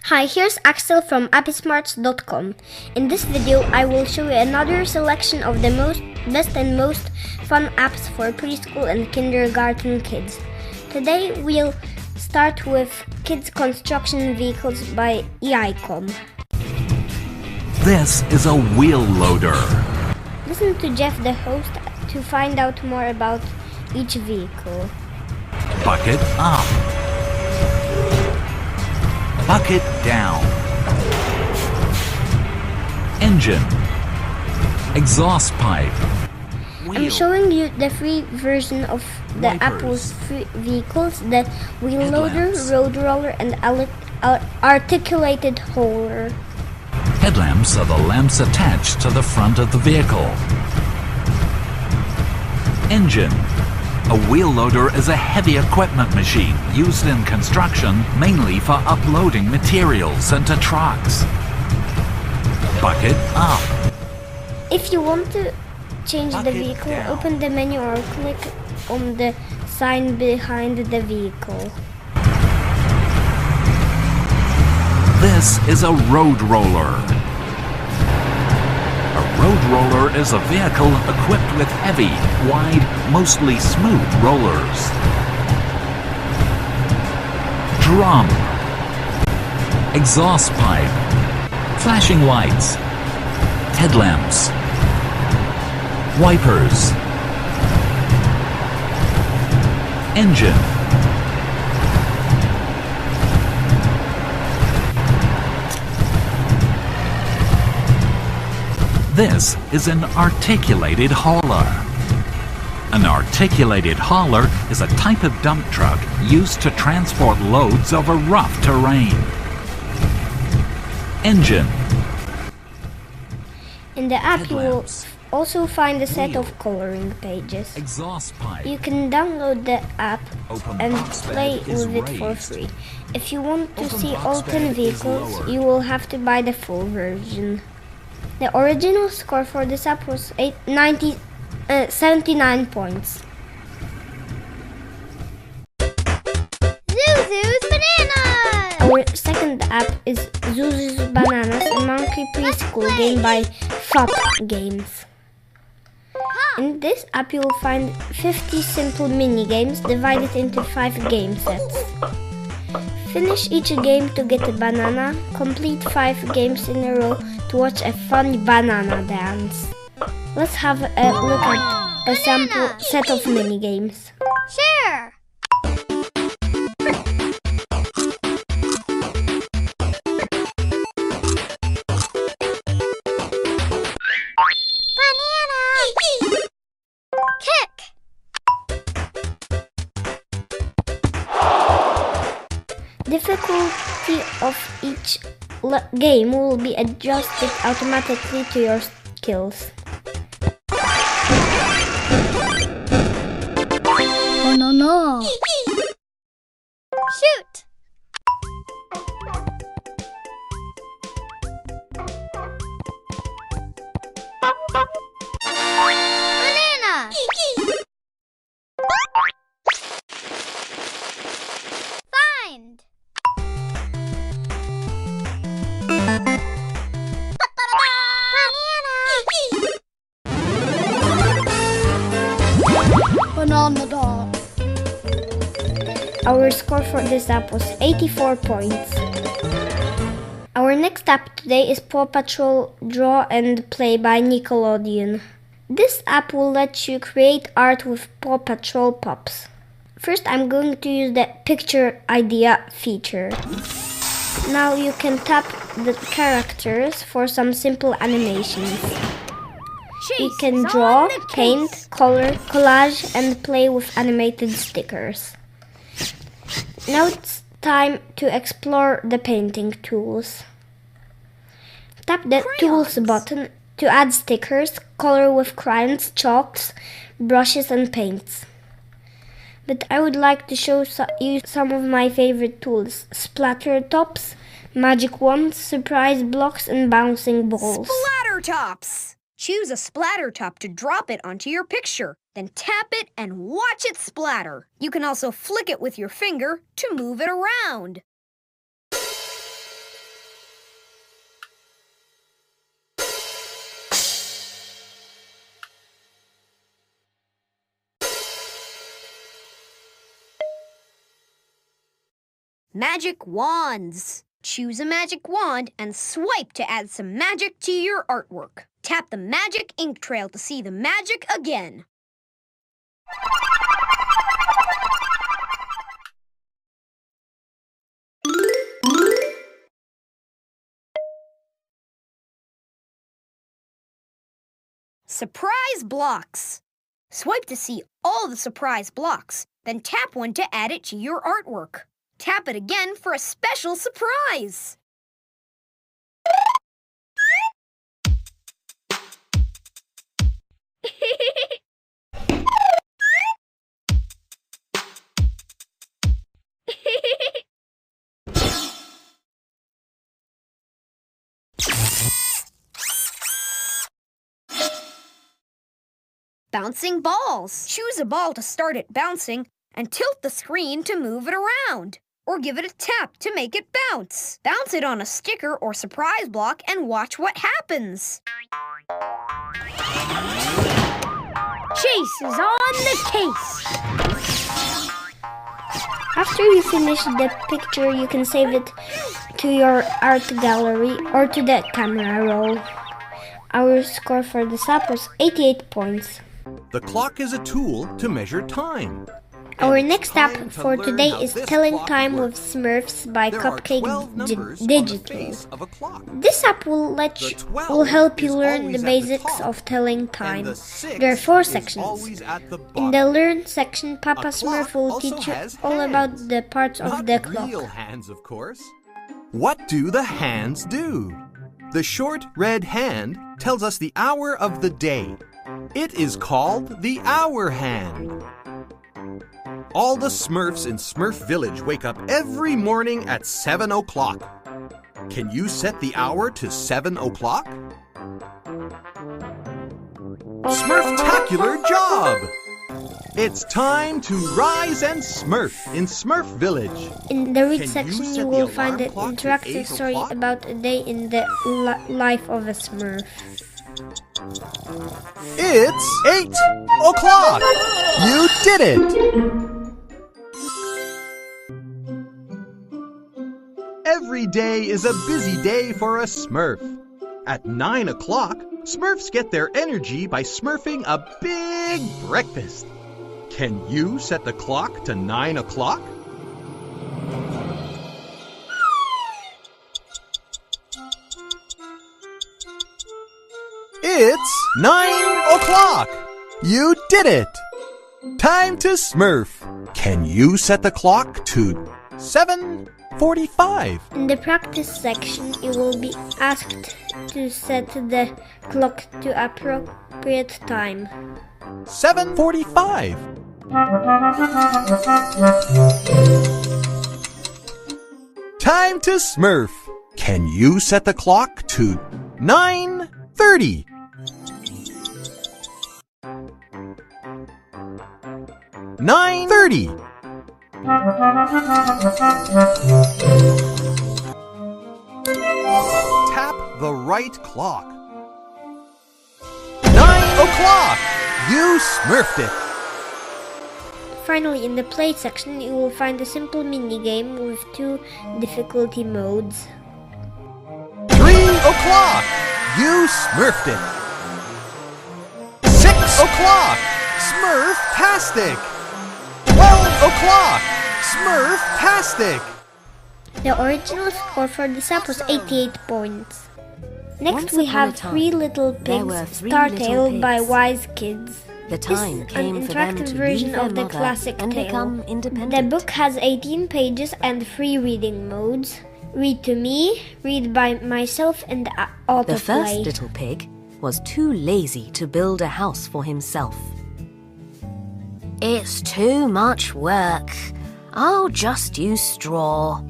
Hi, here's Axel from appysmarts.com. In this video, I will show you another selection of the best and most fun apps for preschool and kindergarten kids. Today, we'll start with Kids Construction Vehicles by EICOM. This is a wheel loader. Listen to Jeff, the host, to find out more about each vehicle. Bucket up. Bucket down. Engine. Exhaust pipe. Wheel. I'm showing you the free version of the Wipers. Apple's free vehicles, the wheel loader, Headlamps. road roller, and articulated hauler. Headlamps are the lamps attached to the front of the vehicle. Engine. A wheel loader is a heavy equipment machine used in construction mainly for uploading materials into trucks. Bucket up. If you want to change the Bucket vehicle, down. open the menu or click on the sign behind the vehicle. This is a road roller. A road roller is a vehicle equipped with heavy, wide, mostly smooth rollers. Drum. Exhaust pipe. Flashing lights. Headlamps. Wipers. Engine. This is an articulated hauler. An articulated hauler is a type of dump truck used to transport loads over rough terrain. Engine. In the app, you will Headlamps. also find a set Wheel. of coloring pages. Exhaust pipe. You can download the app Open and box bed play is with it for raised. free. If you want to Open see box all 10 bed is vehicles, lowered. you will have to buy the full version. The original score for this app was 79 points. Zuzu's Bananas! Our second app is Zuzu's Bananas, a monkey preschool game by BAFK Games. In this app, you will find 50 simple mini games divided into 5 game sets. Finish each game to get a banana. Complete 5 games in a row to watch a funny banana dance. Let's have a look at a sample set of mini games. Share! Banana! Kick! Difficulty of each game will be adjusted automatically to your skills. Oh no! Shoot! Banana! Find! Banana dog. Our score for this app was 84 points. Our next app today is Paw Patrol Draw and Play by Nickelodeon. This app will let you create art with Paw Patrol pups. First, I'm going to use the Picture Idea feature. Now you can tap the characters for some simple animations. You can draw, paint, color, collage, and play with animated stickers. Now it's time to explore the painting tools. Tap the Tools button to add stickers, color with crayons, chalks, brushes, and paints. But I would like to show you some of my favorite tools: splatter tops, magic wands, surprise blocks, and bouncing balls. Splatter tops! Choose a splatter top to drop it onto your picture. Then tap it and watch it splatter. You can also flick it with your finger to move it around. magic wands. Choose a magic wand and swipe to add some magic to your artwork. Tap the magic ink trail to see the magic again. Surprise blocks. Swipe to see all the surprise blocks, then tap one to add it to your artwork. Tap it again for a special surprise. Bouncing balls. Choose a ball to start it bouncing and tilt the screen to move it around. Or give it a tap to make it bounce. Bounce it on a sticker or surprise block and watch what happens. Chase is on the case. After you finish the picture, you can save it to your art gallery or to the camera roll. Our score for this app was 88 points. The clock is a tool to measure time. Our next app for today is Telling Time with Smurfs by Cupcake Digital. This app will help you learn the basics of telling time. There are 4 sections. In the Learn section, Papa Smurf will teach you all about the parts of the clock. Real hands, of course. What do the hands do? The short red hand tells us the hour of the day. It is called the hour hand. All the Smurfs in Smurf Village wake up every morning at 7 o'clock. Can you set the hour to 7 o'clock? Smurf-tacular job! It's time to rise and Smurf in Smurf Village. In the Read section, you will find an interactive story about a day in the life of a Smurf. It's 8 o'clock! You did it! Every day is a busy day for a Smurf. At 9 o'clock, Smurfs get their energy by smurfing a big breakfast. Can you set the clock to 9 o'clock? It's 9 o'clock! You did it! Time to Smurf. Can you set the clock to 7:45? In the practice section, you will be asked to set the clock to appropriate time. 7:45. Time to Smurf. Can you set the clock to 9:30? 9:30. Tap the right clock. 9 o'clock! You Smurfed it! Finally, in the Play section, you will find a simple mini-game with 2 difficulty modes. 3 o'clock! You Smurfed it! 6 o'clock! Smurf-tastic! 12 o'clock! Smurf-tastic! The original score for this app was 88 points. Next Once we upon have a time, 3 Little there were Pigs, 3 Star little Tale by pigs. Wise Kids. The time This is came an for them interactive to version leave their of the mother classic and tale. become independent. The book has 18 pages and 3 reading modes. Read to me, read by myself, and autoplay. The first little pig was too lazy to build a house for himself. It's too much work. I'll just use straw.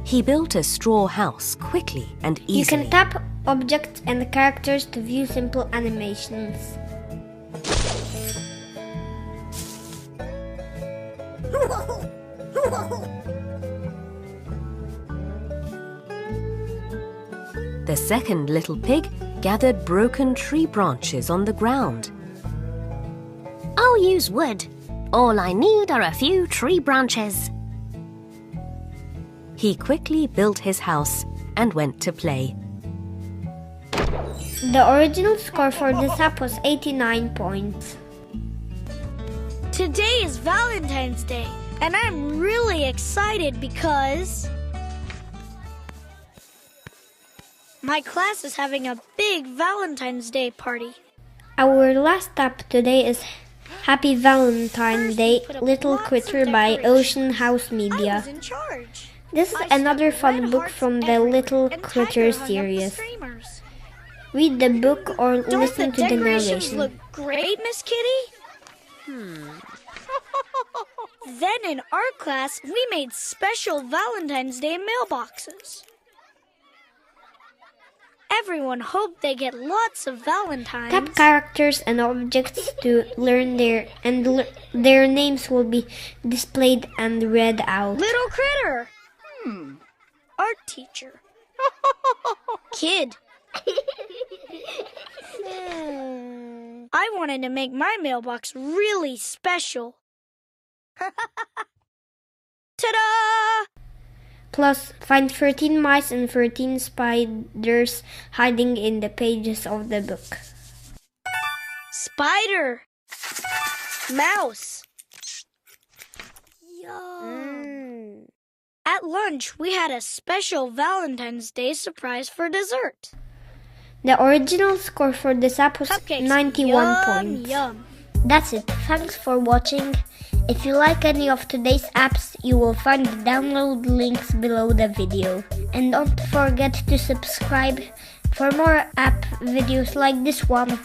He built a straw house quickly and easily. You can tap objects and characters to view simple animations. The second little pig gathered broken tree branches on the ground. I'll use wood. All I need are a few tree branches. He quickly built his house and went to play. The original score for this app was 89 points. Today is Valentine's Day, and I'm really excited because my class is having a big Valentine's Day party. Our last app today is Happy Valentine's Day, Little Critter by Ocean House I Media. was in charge. This is I another stuck fun red book hearts from the everywhere, Little and Critter Tiger hung up the series. streamers. Read the book or Don't listen the to the decorations narration. look great, Miss Kitty? Then in art class, we made special Valentine's Day mailboxes. Everyone hoped they get lots of Valentines. Tap characters and objects to learn their names will be displayed and read out. Little critter. Art teacher. Kid. I wanted to make my mailbox really special. Ta-da! Plus, find 13 mice and 13 spiders hiding in the pages of the book. Spider. Mouse. Yum. At lunch, we had a special Valentine's Day surprise for dessert. The original score for this app was Cupcakes. 91 Yum, points. Yum. That's it. Thanks for watching. If you like any of today's apps, you will find the download links below the video. And don't forget to subscribe for more app videos like this one.